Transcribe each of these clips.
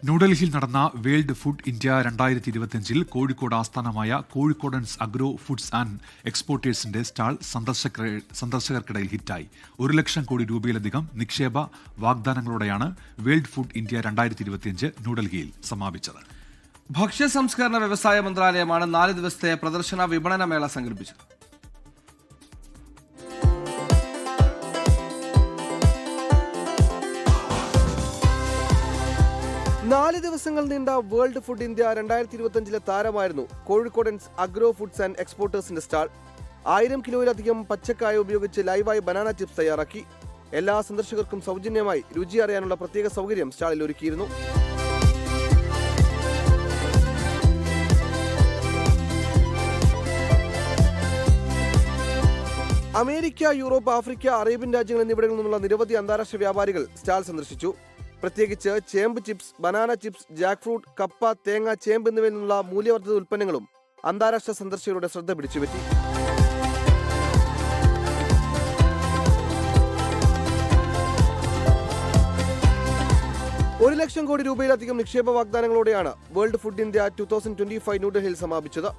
ന്യൂഡൽഹിയിൽ നടന്ന world food India 2025 Kozhikode ആസ്ഥാനമായ കോഴിക്കോടൻസ് അഗ്രോ ഫുഡ്സ് ആൻഡ് എക്സ്പോർട്ടേഴ്സിന്റെ സ്റ്റാൾ സന്ദർശകർക്കിടയിൽ ഹിറ്റായി. 1 ലക്ഷം കോടി രൂപയിലധികം നിക്ഷേപ വാഗ്ദാനങ്ങളോടെയാണ് വേൾഡ് ഫുഡ് ഇന്ത്യ 2025 ന്യൂഡൽഹിയിൽ സമാപിച്ചത്. ഭക്ഷ്യ സംസ്കരണ വ്യവസായ മന്ത്രാലയമാണ് 4 ദിവസത്തെ പ്രദർശന വിപണന മേള സംഘടിപ്പിച്ചത്. 4 ദിവസങ്ങൾ നീണ്ട വേൾഡ് ഫുഡ് ഇന്ത്യ 2025 താരമായിരുന്നു കോഴിക്കോടൻസ് അഗ്രോ ഫുഡ്സ് ആൻഡ് എക്സ്പോർട്ടേഴ്സിന്റെ സ്റ്റാൾ. 1000 കിലോയിലധികം പച്ചക്കായ ഉപയോഗിച്ച് ലൈവായി ബനാന ചിപ്സ് തയ്യാറാക്കി. എല്ലാ സന്ദർശകർക്കും സൗജന്യമായി രുചി അറിയാനുള്ള പ്രത്യേക സൗകര്യം സ്റ്റാളിൽ ഒരുക്കിയിരുന്നു. അമേരിക്ക, യൂറോപ്പ്, ആഫ്രിക്ക, അറേബ്യൻ രാജ്യങ്ങൾ എന്നിവിടങ്ങളിൽ നിന്നുള്ള നിരവധി അന്താരാഷ്ട്ര വ്യാപാരികൾ സ്റ്റാൾ സന്ദർശിച്ചു. പ്രത്യേകിച്ച് ചേമ്പ് chips, banana chips, Jack fruit, കപ്പ, തേങ്ങ, ചേമ്പ് എന്നിവയിൽ നിന്നുള്ള മൂല്യവർദ്ധിത ഉൽപ്പന്നങ്ങളും അന്താരാഷ്ട്ര സന്ദർശകരുടെ ശ്രദ്ധ പിടിച്ചുപറ്റി. ഒരു ലക്ഷം കോടി രൂപയിലധികം നിക്ഷേപ വാഗ്ദാനങ്ങളോടെയാണ് വേൾഡ് ഫുഡ് ഇന്ത്യ 2025 ന്യൂഡൽഹിയിൽ സമാപിച്ചത്.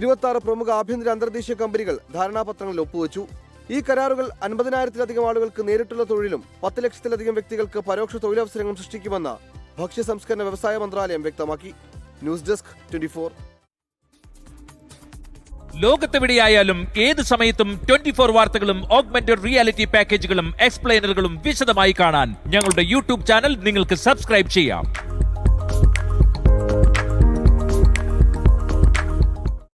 26 പ്രമുഖ ആഭ്യന്തര അന്തർദേശീയ കമ്പനികൾ ധാരണാപത്രങ്ങളിൽ ഒപ്പുവെച്ചു. ഈ കരാറുകൾ 50,000-ലധികം ആളുകൾക്ക് നേരിട്ടുള്ള തൊഴിലും 10 ലക്ഷത്തിലധികം വ്യക്തികൾക്ക് പരോക്ഷ തൊഴിലവസരങ്ങളും സൃഷ്ടിക്കുമെന്ന് ഭക്ഷ്യ സംസ്കരണ വ്യവസായ മന്ത്രാലയം വ്യക്തമാക്കി. News desk 24. ലോകത്തെവിടെയായാലും ഏത് സമയത്തും 24 വാർത്തകളും ഓഗ്മെന്റഡ് റിയാലിറ്റി പാക്കേജുകളും എക്സ്പ്ലെയിനറുകളും വിശദമായി കാണാൻ ഞങ്ങളുടെ യൂട്യൂബ് ചാനൽ നിങ്ങൾക്ക് സബ്സ്ക്രൈബ് ചെയ്യാം.